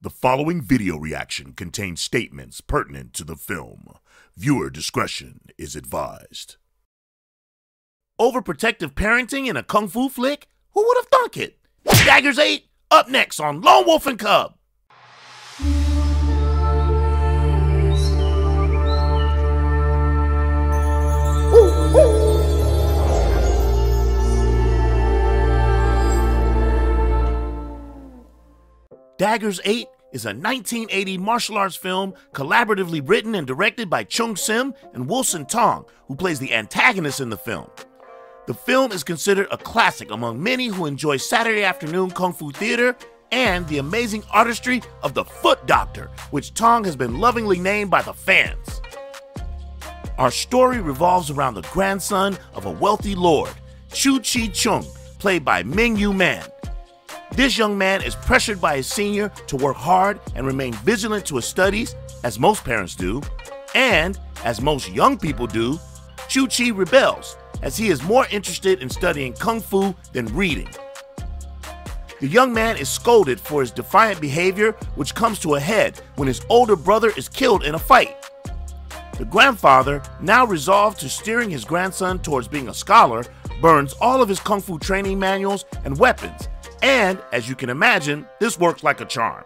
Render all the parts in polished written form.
The following video reaction contains statements pertinent to the film. Viewer discretion is advised. Overprotective parenting in a kung fu flick? Who would have thunk it? Daggers 8, up next on Lone Wolf and Cub. Daggers 8 is a 1980 martial arts film collaboratively written and directed by Chung Sim and Wilson Tong, who plays the antagonist in the film. The film is considered a classic among many who enjoy Saturday afternoon kung fu theater and the amazing artistry of the Foot Doctor, which Tong has been lovingly named by the fans. Our story revolves around the grandson of a wealthy lord, Chu Chi Chung, played by Ming Yu Man. This young man is pressured by his senior to work hard and remain vigilant to his studies, as most parents do, and, as most young people do, Chu Chi rebels, as he is more interested in studying kung fu than reading. The young man is scolded for his defiant behavior, which comes to a head when his older brother is killed in a fight. The grandfather, now resolved to steering his grandson towards being a scholar, burns all of his kung fu training manuals and weapons, and, as you can imagine, this works like a charm.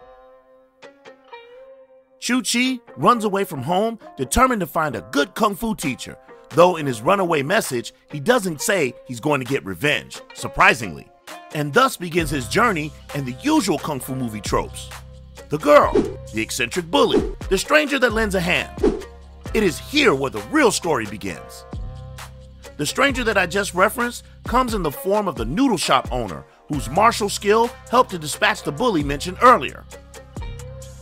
Chu Chi runs away from home, determined to find a good kung fu teacher, though in his runaway message, he doesn't say he's going to get revenge, surprisingly, and thus begins his journey in the usual kung fu movie tropes. The girl, the eccentric bully, the stranger that lends a hand. It is here where the real story begins. The stranger that I just referenced comes in the form of the noodle shop owner, whose martial skill helped to dispatch the bully mentioned earlier.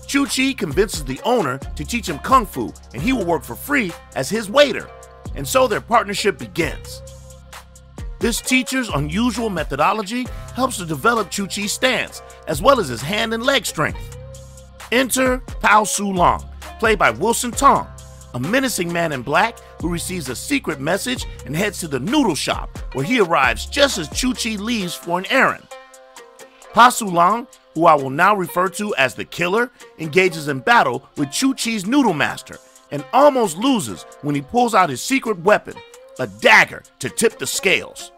Chu Chi convinces the owner to teach him kung fu, and he will work for free as his waiter, and so their partnership begins. This teacher's unusual methodology helps to develop Chu Chi's stance, as well as his hand and leg strength. Enter Pao Su Long, played by Wilson Tong, a menacing man in black who receives a secret message and heads to the noodle shop, where he arrives just as Chu Chi leaves for an errand. Pa Su Long, who I will now refer to as the Killer, engages in battle with Chu Chi's noodle master and almost loses when he pulls out his secret weapon, a dagger, to tip the scales.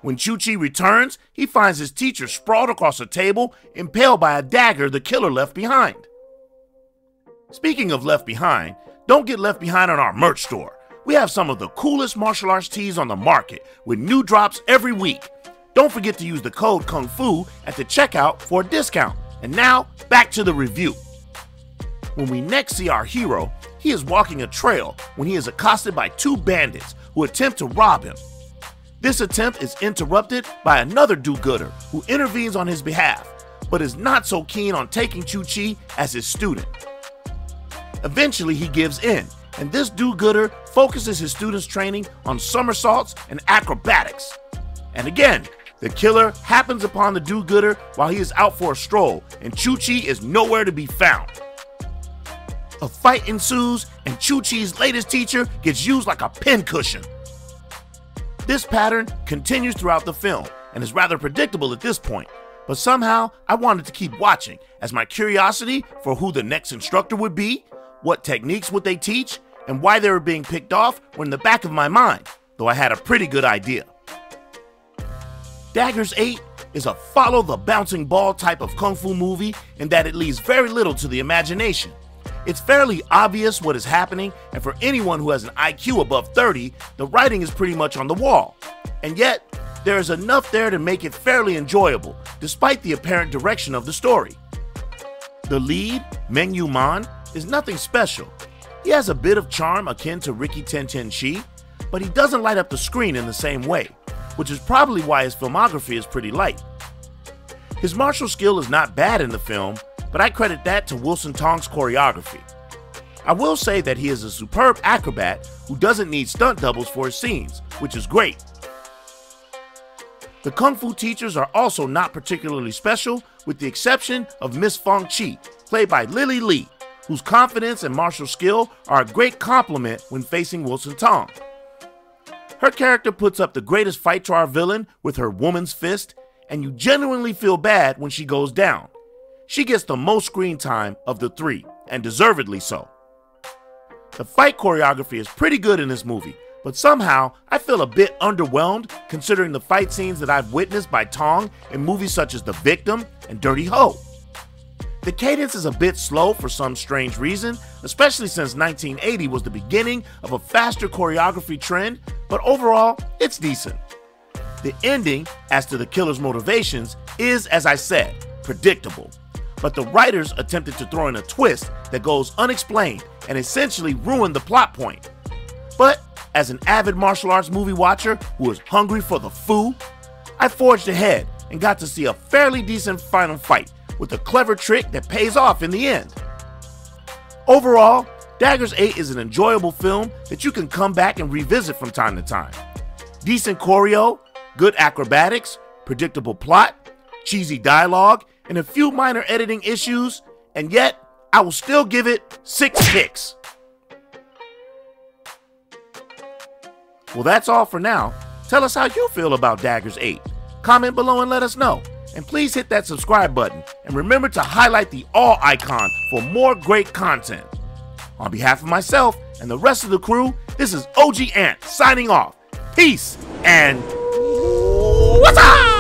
When Chu Chi returns, he finds his teacher sprawled across a table, impaled by a dagger the Killer left behind. Speaking of left behind, don't get left behind on our merch store. We have some of the coolest martial arts tees on the market, with new drops every week. Don't forget to use the code Kung Fu at the checkout for a discount. And now, back to the review. When we next see our hero, he is walking a trail when he is accosted by two bandits who attempt to rob him. This attempt is interrupted by another do-gooder who intervenes on his behalf, but is not so keen on taking Chu Chi as his student. Eventually, he gives in, and this do-gooder focuses his students' training on somersaults and acrobatics. And again, the Killer happens upon the do-gooder while he is out for a stroll, and Chu Chi is nowhere to be found. A fight ensues, and Chu Chi's latest teacher gets used like a pincushion. This pattern continues throughout the film, and is rather predictable at this point, but somehow I wanted to keep watching, as my curiosity for who the next instructor would be, what techniques would they teach, and why they were being picked off were in the back of my mind, though I had a pretty good idea. Daggers 8 is a follow-the-bouncing ball type of kung fu movie in that it leaves very little to the imagination. It's fairly obvious what is happening, and for anyone who has an IQ above 30, the writing is pretty much on the wall. And yet, there is enough there to make it fairly enjoyable, despite the apparent direction of the story. The lead, Meng Yu Man, is nothing special. He has a bit of charm akin to Ricky Ten Ten Chi, but he doesn't light up the screen in the same way, which is probably why his filmography is pretty light. His martial skill is not bad in the film, but I credit that to Wilson Tong's choreography. I will say that he is a superb acrobat who doesn't need stunt doubles for his scenes, which is great. The kung fu teachers are also not particularly special, with the exception of Miss Fong Chi, played by Lily Lee, whose confidence and martial skill are a great compliment when facing Wilson Tong. Her character puts up the greatest fight to our villain with her woman's fist, and you genuinely feel bad when she goes down. she gets the most screen time of the three, and deservedly so. The fight choreography is pretty good in this movie, but somehow I feel a bit underwhelmed considering the fight scenes that I've witnessed by Tong in movies such as The Victim and Dirty Ho. The cadence is a bit slow for some strange reason, especially since 1980 was the beginning of a faster choreography trend, but overall, it's decent. The ending, as to the killer's motivations, is, as I said, predictable, but the writers attempted to throw in a twist that goes unexplained and essentially ruined the plot point. But as an avid martial arts movie watcher who is hungry for the foo, I forged ahead and got to see a fairly decent final fight with a clever trick that pays off in the end. Overall, Daggers 8 is an enjoyable film that you can come back and revisit from time to time. Decent choreo, good acrobatics, predictable plot, cheesy dialogue, and a few minor editing issues, and yet I will still give it 6 picks. Well, that's all for now. Tell us how you feel about Daggers 8. Comment below and let us know. And please hit that subscribe button, and remember to highlight the all icon for more great content. On behalf of myself and the rest of the crew, this is OG Ant signing off. Peace and what's up?